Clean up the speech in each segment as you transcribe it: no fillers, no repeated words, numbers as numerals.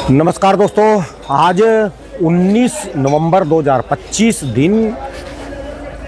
नमस्कार दोस्तों, आज 19 नवंबर 2025 दिन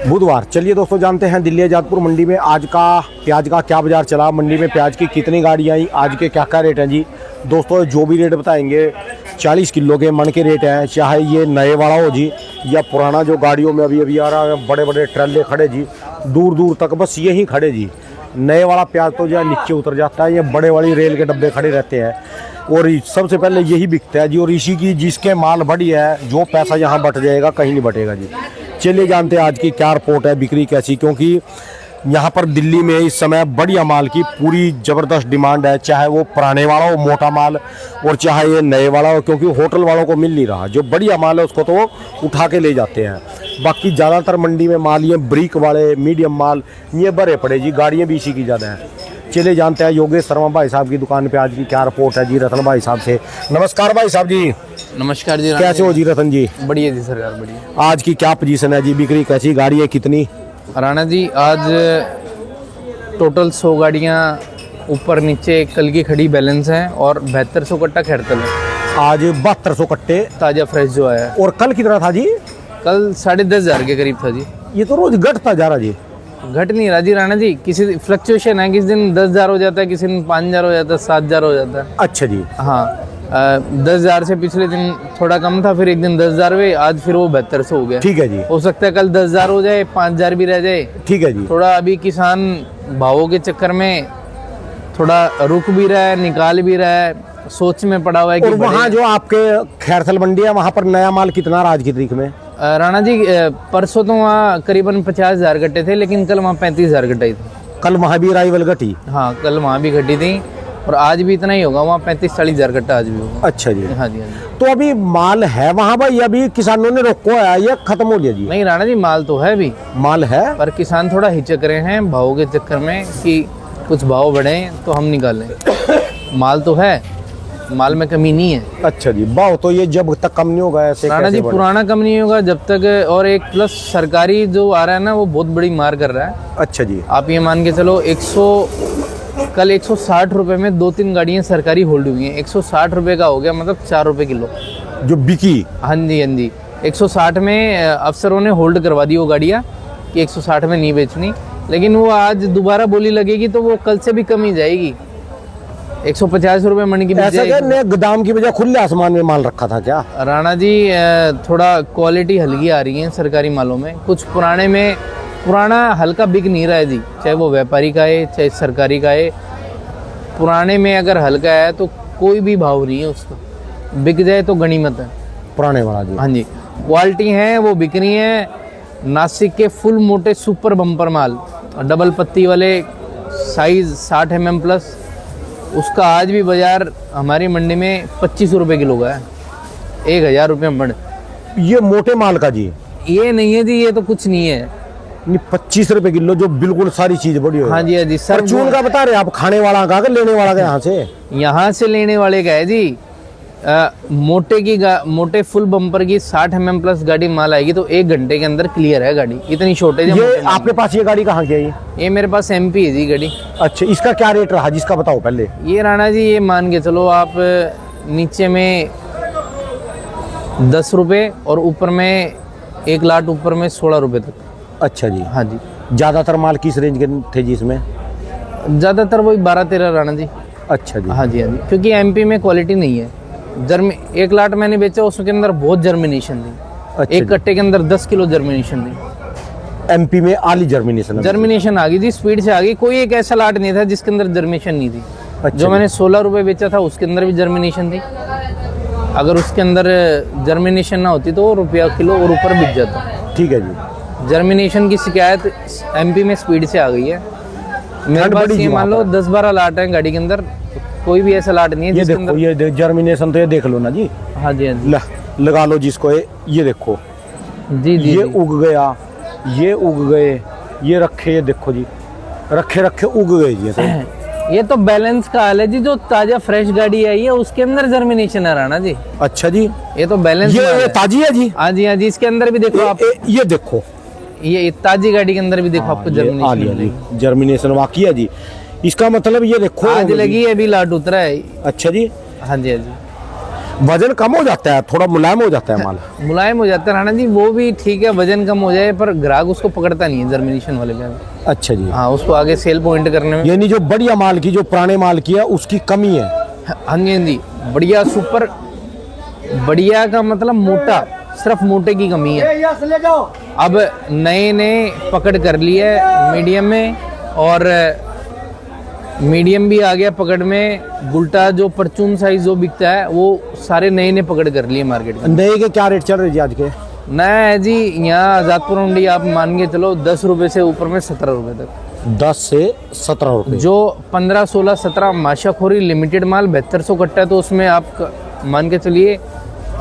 बुधवार। चलिए दोस्तों, जानते हैं दिल्ली आजादपुर मंडी में आज का प्याज का क्या बाजार चला, मंडी में प्याज की कितनी गाड़ियाँ आई, आज के क्या क्या रेट हैं जी। दोस्तों जो भी रेट बताएंगे 40 किलो के मन के रेट हैं, चाहे ये नए वाला हो जी या पुराना जो गाड़ियों में अभी आ रहा है। बड़े बड़े ट्रैले खड़े जी, दूर दूर तक बस यही खड़े जी। नए वाला प्याज तो जो नीचे उतर जाता है, ये बड़े बड़ी रेल के डब्बे खड़े रहते हैं और सबसे पहले यही बिकता है जी। और इसी की जिसके माल बढ़ी है, जो पैसा यहाँ बट जाएगा कहीं नहीं बटेगा जी। चलिए जानते हैं आज की क्या रिपोर्ट है, बिक्री कैसी, क्योंकि यहाँ पर दिल्ली में इस समय बढ़िया माल की पूरी ज़बरदस्त डिमांड है, चाहे वो पुराने वाला हो मोटा माल और चाहे ये नए वाला हो, क्योंकि होटल वालों को मिल नहीं रहा। जो बढ़िया माल है उसको तो वो उठा के ले जाते हैं। बाकी ज़्यादातर मंडी में माल ये ब्रिक वाले मीडियम माल ये भरे पड़े जी, गाड़ियाँ भी इसी की ज़्यादा हैं। चले जानते हैं योगेश शर्मा भाई साहब की दुकान पे आज की क्या रिपोर्ट है जी, रतन भाई साहब से। नमस्कार भाई साहब जी। नमस्कार जी। कैसे हो जी रतन जी? बढ़िया जी सरकार, बढ़िया। आज की क्या पोजीशन है जी, बिक्री कैसी, गाड़ियाँ कितनी? राणा जी आज टोटल 100 गाड़ियाँ ऊपर नीचे कल की खड़ी बैलेंस हैं और 7200 कट्टा खैरतल है। आज 7200 कट्टे ताज़ा फ्रेश जो आया है। और कल कितना था जी? कल 10,500 के करीब था जी। ये तो रोज घटता जा रहा जी। घट नहीं रहा जी राणा जी, किसी फ्लक्चुएशन है, किसी दिन 10,000 हो जाता है, किसी दिन 5,000 हो जाता है, 7,000 हो जाता है। अच्छा जी। हाँ 10,000 से पिछले दिन थोड़ा कम था, फिर एक दिन 10,000 हुए, आज फिर वो 7200 हो गया। ठीक है जी। हो सकता है कल 10,000 हो जाए, 5,000 भी रह जाए। ठीक है जी। थोड़ा अभी किसान भावों के चक्कर में थोड़ा रुक भी रहा है, निकाल भी रहा है, सोच में पड़ा हुआ है कि और वहाँ जो आपके खैरथल मंडी है वहाँ पर नया माल कितना रहा आज की तारीख में? राणा जी परसों तो वहाँ करीबन 50,000 गट्टे थे, लेकिन कल वहाँ 35,000 गट्टे थे। कल वहाँ भी राइवल घटी? हाँ कल वहाँ भी घटी थी और आज भी इतना ही होगा, वहाँ 35-40,000 गट्टा आज भी होगा। अच्छा जी। हाँ जी, हाँ जी। तो अभी माल है वहाँ भाई, अभी किसानों ने रोको है या खत्म हो गया जी? नहीं राणा जी, माल तो है भी, माल है पर किसान थोड़ा हिचक रहे हैं भावों के चक्कर में कि कुछ भाव बढ़े तो हम निकालें। माल तो है, माल में कमी नहीं है। अच्छा जी। भाव तो ये जब तक कम नहीं होगा ऐसे राणा जी पुराना कम नहीं होगा जब तक, और एक प्लस सरकारी जो आ रहा है ना वो बहुत बड़ी मार कर रहा है। अच्छा जी। आप ये मान के चलो कल 160 रुपए में 2-3 गाड़ियाँ सरकारी होल्ड हुई हैं। 160 रुपए का हो गया, मतलब 4 रुपए किलो जो बिकी। हाँ जी, हाँ जी। 160 में अफसरों ने होल्ड करवा दी वो गाड़ियाँ कि 160 में नहीं बेचनी, लेकिन वो आज दोबारा बोली लगेगी तो वो कल से भी कम ही जाएगी। 150 रुपए मंडी की ऐसा क्या ने गोदाम की वजह खुले आसमान में माल रखा था क्या? राणा जी थोड़ा क्वालिटी हल्की आ रही है सरकारी मालों में, कुछ पुराने में पुराना हल्का बिक नहीं रहा है जी, चाहे वो व्यापारी का है चाहे सरकारी का है। पुराने में अगर हल्का है तो कोई भी भाव नहीं है उसका, बिक जाए तो गनीमत है। पुराने वाला जी। हाँ जी, क्वालिटी है वो बिक रही है। नासिक के फुल मोटे सुपर बम्पर माल, डबल पत्ती वाले, साइज 60 mm प्लस, उसका आज भी बाजार हमारी मंडी में 25 रुपए किलो का है, 1,000 रुपये मण। ये मोटे माल का जी? ये नहीं है जी, ये तो कुछ नहीं है। 25 रुपए किलो जो बिल्कुल सारी चीज बड़ी हो। हाँ जी, हाँ जी सर। चून का बता रहे आप, खाने वाला का लेने वाला का? यहाँ से लेने वाले का है जी। मोटे फुल बम्पर की 60 mm प्लस गाड़ी माल आएगी तो 1 घंटे के अंदर क्लियर है गाड़ी, इतनी शॉर्टेज है। ये आपके पास ये गाड़ी कहाँ की है? ये मेरे पास MP है जी गाड़ी। अच्छा, इसका क्या रेट रहा जिसका बताओ पहले? ये राणा जी ये मान के चलो आप, नीचे में 10 रुपये और ऊपर में 1 लाट ऊपर में 16 रुपये तक। अच्छा जी। हाँ जी। ज़्यादातर माल किस रेंज के थे जी इसमें? ज़्यादातर वही 12-13 राणा जी। अच्छा जी। हाँ जी, हाँ जी, क्योंकि MP में क्वालिटी नहीं है। 1 लाट मैंने बेचा, उसके अंदर बहुत जर्मिनेशन थी। अच्छा, 1 कट्टे के अंदर 10 किलो जर्मिनेशन थी। MP में आली जर्मिनेशन आ गई थी, स्पीड से आ गई। कोई एक ऐसा लाट नहीं था जिसके अंदर जर्मिनेशन नहीं थी। अच्छा, जो मैंने 16 रुपये बेचा था उसके अंदर भी जर्मिनेशन थी। अगर उसके अंदर जर्मिनेशन ना होती तो रुपया किलो और ऊपर बिक जाता। ठीक है जी। जर्मिनेशन की शिकायत MP में स्पीड से आ गई है। मेरे पास ये मान लो 10-12 लाट हैं गाड़ी के अंदर, कोई भी ऐसा लाट नहीं है। ये देखो, ये जर्मिनेशन तो ये देख लो ना जी। हाँ जी, हाँ जी। लगा लो जिसको, ये देखो जी जी। ये उग गया, ये उग गए, ये रखे, ये देखो जी, रखे उग गए जी। ये तो बैलेंस का हाल है जी। जो ताजा फ्रेश गाड़ी आई है उसके अंदर जर्मिनेशन है राणा जी। अच्छा जी। ये तो बैलेंस ये ताजी है जी। हाँ जी, हाँ जी। इसके अंदर भी देखो आप, ये देखो, ये ताजी गाड़ी के अंदर भी देखो आपको जर्मिनेशन। जर्मिनेशन वाकई है जी। इसका मतलब ये देखो आज लगी है, अभी लाट उतरा है। अच्छा जी। हाँ जी, हाँ जी। वजन कम हो जाता है, थोड़ा मुलायम हो जाता है माल। मुलायम हो जाता है राणा जी, वो भी ठीक है, वजन कम हो जाए, पर ग्राहक उसको पकड़ता नहीं है जर्मिनेशन वाले प्याज। अच्छा जी। हाँ, उसको आगे सेल पॉइंट करने में। यानी जो बढ़िया माल की, जो पुराने माल की है, उसकी कमी है। हाँ जी, बढ़िया सुपर बढ़िया का मतलब मोटा, सिर्फ मोटे की कमी है। अब नए नए पकड़ कर ली है मीडियम में, और मीडियम भी आ गया पकड़ में। गुल्टा जो परचून साइज जो बिकता है वो सारे नए नए पकड़ कर लिए मार्केट में। नए के क्या रेट चल रहे जी आज के? नया है जी यहाँ आजादपुर मंडी, आप मान के चलो 10 रुपए से ऊपर में 17 रुपए तक। 10 से 17 रुपए। जो 15, 16, 17 माशाखोरी लिमिटेड माल 7200 कट्टा है, तो उसमें आप मान के चलिए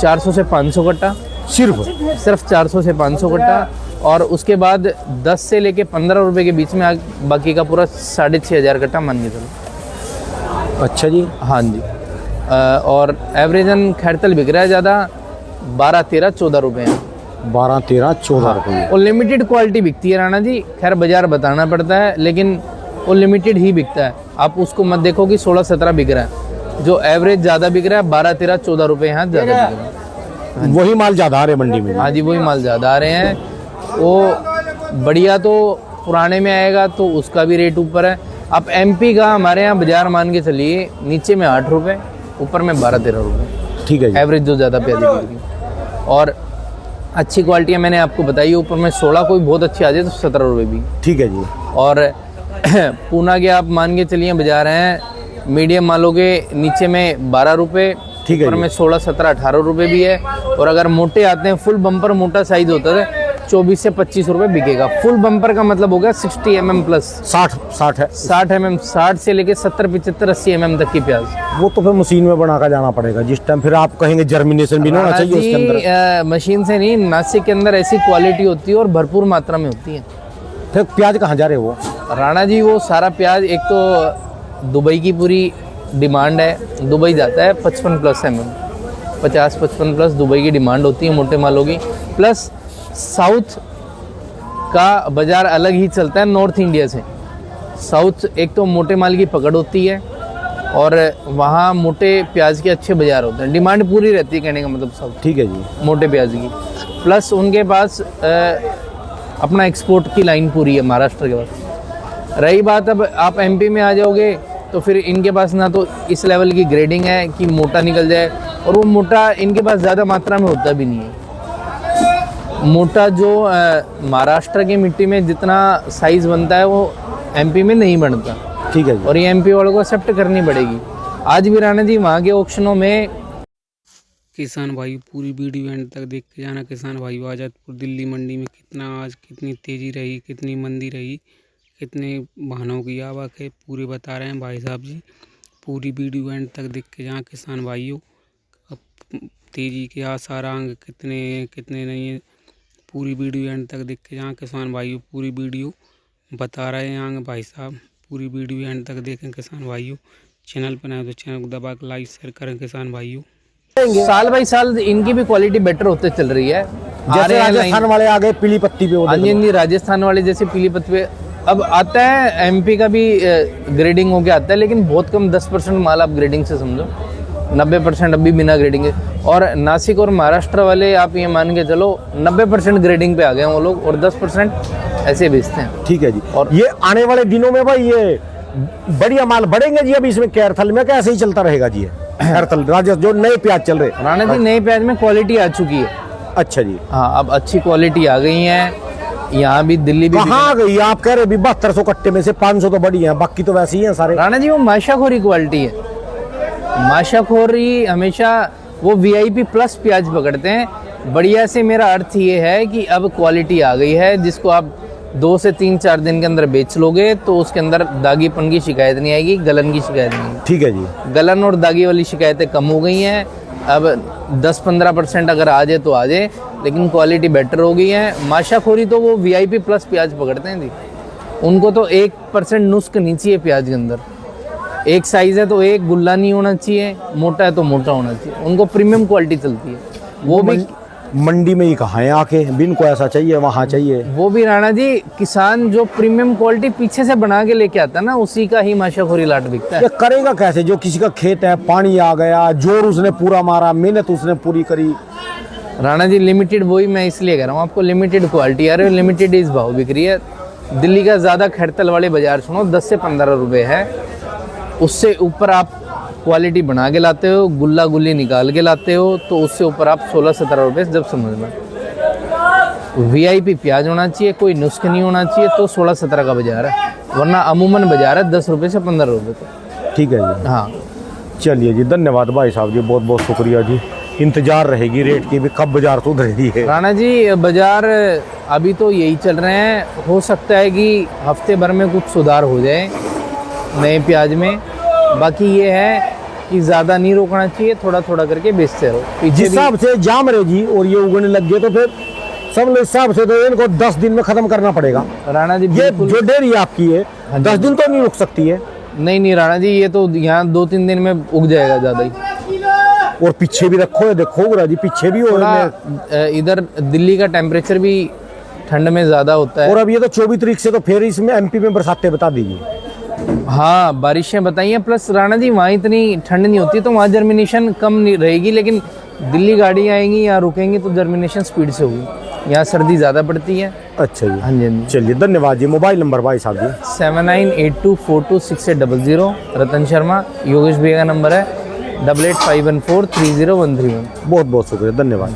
400 से 500 कट्टा, सिर्फ 400 से 500 कट्टा। और उसके बाद 10 से लेके 15 रुपए के बीच में बाकी का पूरा 6500 कट्टा मान के चलो। अच्छा जी। हाँ जी। और एवरेजन खैरतल बिक रहा है ज़्यादा, 12, 13, 14 रुपए हैं। 12, 13, 14 रुपए। और लिमिटेड क्वालिटी बिकती है राणा जी, खैर बाजार बताना पड़ता है, लेकिन वो लिमिटेड ही बिकता है। आप उसको मत देखो कि 16, 17 बिक रहा है, जो एवरेज ज़्यादा बिक रहा है 12, 13, 14 रुपए यहाँ ज़्यादा बिक रहा है। वही माल ज्यादा आ रहे मंडी में? हाँ जी, वही माल ज़्यादा आ रहे हैं। वो बढ़िया तो पुराने में आएगा तो उसका भी रेट ऊपर है। अब एमपी का हमारे यहाँ बाजार मान के चलिए, नीचे में 8 रुपये, ऊपर में 12, 13 रुपये। ठीक है जी। एवरेज जो ज़्यादा प्याजी बिक रही है। और अच्छी क्वालिटियाँ मैंने आपको बताई, ऊपर में 16 कोई बहुत अच्छी आ जाए तो 17 रुपये भी। ठीक है जी। और पूना के आप मान के चलिए बाजार हैं, मीडियम मालों के नीचे में 12 रुपये, ठीक है ऊपर जी। में 16, 17, 18 रुपये भी है। और अगर मोटे आते हैं, फुल बम्पर मोटा साइज होता है, 24 से 25 रुपये बिकेगा। फुल बम्पर का मतलब हो गया 60 mm प्लस, 60 है। 60 mm, 60 से लेके 70, 75, 80 mm तक की प्याज। वो तो फिर मशीन में बना कर जाना पड़ेगा जिस टाइम, फिर आप कहेंगे जर्मिनेशन भी ना होना चाहिए उसके अंदर। मशीन से नहीं, नासिक के अंदर ऐसी क्वालिटी होती है और भरपूर मात्रा में होती है। फिर प्याज कहाँ जा रहे वो राणा जी? वो सारा प्याज, एक तो दुबई की पूरी डिमांड है, दुबई जाता है 55+ mm, 50-55 प्लस दुबई की डिमांड होती है मोटे मालों की। प्लस साउथ का बाजार अलग ही चलता है नॉर्थ इंडिया से। साउथ एक तो मोटे माल की पकड़ होती है, और वहाँ मोटे प्याज के अच्छे बाजार होते हैं, डिमांड पूरी रहती है, कहने का मतलब साउथ। ठीक है जी। मोटे प्याज की, प्लस उनके पास अपना एक्सपोर्ट की लाइन पूरी है महाराष्ट्र के पास। रही बात अब आप एमपी में आ जाओगे तो फिर इनके पास ना तो इस लेवल की ग्रेडिंग है कि मोटा निकल जाए, और वो मोटा इनके पास ज़्यादा मात्रा में होता भी नहीं है। मोटा जो महाराष्ट्र की मिट्टी में जितना साइज बनता है वो एमपी में नहीं बनता। ठीक है जी। और ये एमपी वालों को एक्सेप्ट करनी पड़ेगी। आज भी राणा जी वहाँ के ऑक्शनों में किसान भाई पूरी वीडियो एंड तक देख के जाना। किसान भाई आजादपुर दिल्ली मंडी में कितनी तेज़ी रही, कितनी मंदी रही, कितने वाहनों की आवक है, पूरे बता रहे हैं भाई साहब जी। पूरी वीडियो एंड तक देख के जाना किसान भाइयों। अब तेज़ी के आसारांग कितने नहीं है, पूरी वीडियो एंड तक देख के जाना किसान भाइयों। पूरी वीडियो बता रहे हैं आगे भाई साहब, पूरी वीडियो एंड तक देखें किसान भाइयों। चैनल पर नए तो चैनल को दबा कर लाइक शेयर करें किसान भाइयों। साल बाई साल इनकी भी क्वालिटी बेटर होते चल रही है। जैसे राजस्थान वाले आ गए पीली पत्ती पे, वो हाँ जी, राजस्थान वाले जैसे पीली पत्ती पे अब आता है। एमपी का भी ग्रेडिंग होके आता है, लेकिन बहुत कम, 10% माल आप ग्रेडिंग से समझो, 90% अभी बिना ग्रेडिंग है। और नासिक और महाराष्ट्र वाले आप ये मान के चलो 90% ग्रेडिंग पे आ गए हैं वो लोग, और 10% ऐसे बेचते हैं। ठीक है जी। और ये आने वाले दिनों में भाई ये बढ़िया माल बढ़ेंगे जी। अभी इसमें कैरथल में कैसे ही चलता रहेगा जी? कैरथल राजस्थान जो नए प्याज चल रहे राणा जी, नए प्याज में क्वालिटी आ चुकी है। अच्छा जी। हाँ, अब अच्छी क्वालिटी आ गई है। यहाँ भी दिल्ली भी कहाँ गई? आप कह रहे 7200 कट्टे में से 500 तो बड़ी हैं, बाकी तो वैसे ही हैं सारे। राणा जी वो माशाखोरी क्वालिटी है। माशाखोरी हमेशा वो वीआईपी प्लस प्याज पकड़ते हैं। बढ़िया से मेरा अर्थ ये है कि अब क्वालिटी आ गई है, जिसको आप 2 से 3-4 दिन के अंदर बेच लोगे तो उसके अंदर दागीपन की शिकायत नहीं आएगी, गलन की शिकायत नहीं आएगी। ठीक है जी। गलन और दागी वाली शिकायतें कम हो गई हैं। अब 10-15% अगर आ जाए तो आ जाए, लेकिन क्वालिटी बेटर हो गई है। माशाखोरी तो वो वीआईपी प्लस प्याज पकड़ते हैं जी, उनको तो 1% नुस्ख नहीं चाहिए प्याज के अंदर। एक साइज़ है तो एक गुल्ला नहीं होना चाहिए, मोटा है तो मोटा होना चाहिए, उनको प्रीमियम क्वालिटी चलती है। वो भी मंडी में ही कहाँ है आके, बिन को ऐसा चाहिए वहाँ चाहिए। वो भी राणा जी किसान जो प्रीमियम क्वालिटी पीछे से बना के लेके आता है ना, उसी का ही माशाखोरी लाट बिकता है। ये करेगा कैसे? जो किसी का खेत है, पानी आ गया, जोर उसने पूरा मारा, मेहनत उसने पूरी करी। राणा जी लिमिटेड, वही मैं इसलिए कह रहा हूँ आपको, लिमिटेड क्वालिटी आ रही है, लिमिटेड इस भाव बिक रही है। दिल्ली का ज़्यादा खड़तल वाले बाजार सुनो 10 से 15 रुपए है, उससे ऊपर आप क्वालिटी बना के लाते हो, गुल्ला गुल्ली निकाल के लाते हो, तो उससे ऊपर आप 16-17 रुपये जब समझना। VIP प्याज होना चाहिए, कोई नुस्ख नहीं होना चाहिए, तो 16-17 का बाजार है, वरना अमूमन बाजार है 10 रुपये से 15 रुपये तक। ठीक है जी, हाँ चलिए जी, धन्यवाद भाई साहब जी, बहुत बहुत शुक्रिया जी। इंतजार रहेगी रेट की भी, कब बाजार सुधरेगी है। राणा जी बाजार अभी तो यही चल रहे हैं, हो सकता है कि हफ्ते भर में कुछ सुधार हो जाए नए प्याज में। बाकी ये है कि ज़्यादा नहीं रोकना चाहिए, थोड़ा थोड़ा करके बेचते रहो। जिस हिसाब से जाम रहेगी और ये उगने लग गए तो फिर सब हिसाब से तो इनको 10 दिन में खत्म करना पड़ेगा। राणा जी ये जो डेयरी आपकी है 10 दिन तो नहीं रुक सकती है। नहीं राणा जी, ये तो यहाँ 2-3 दिन में उग जाएगा ज़्यादा ही। और पीछे भी रखो, देखो जी पीछे भी हो थोड़ा इधर दिल्ली का टेम्परेचर भी ठंड में ज़्यादा होता है। और अब ये तो 24 तारीख से तो फिर इसमें MP में बरसातें बता दीजिए। हाँ बारिशें बताइए, प्लस राणा जी वहाँ इतनी ठंड नहीं होती तो वहाँ जर्मिनेशन कम नहीं रहेगी, लेकिन दिल्ली गाड़ी आएंगी या रुकेंगी तो जर्मिनेशन स्पीड से होगी। यहाँ सर्दी ज़्यादा पड़ती है। अच्छा जी, हाँ जी हाँ जी। चलिए धन्यवाद जी। मोबाइल नंबर भाई साहब जी? 7982426800। रतन शर्मा, योगेश भैया का नंबर है 8851430131। बहुत बहुत शुक्रिया, धन्यवाद।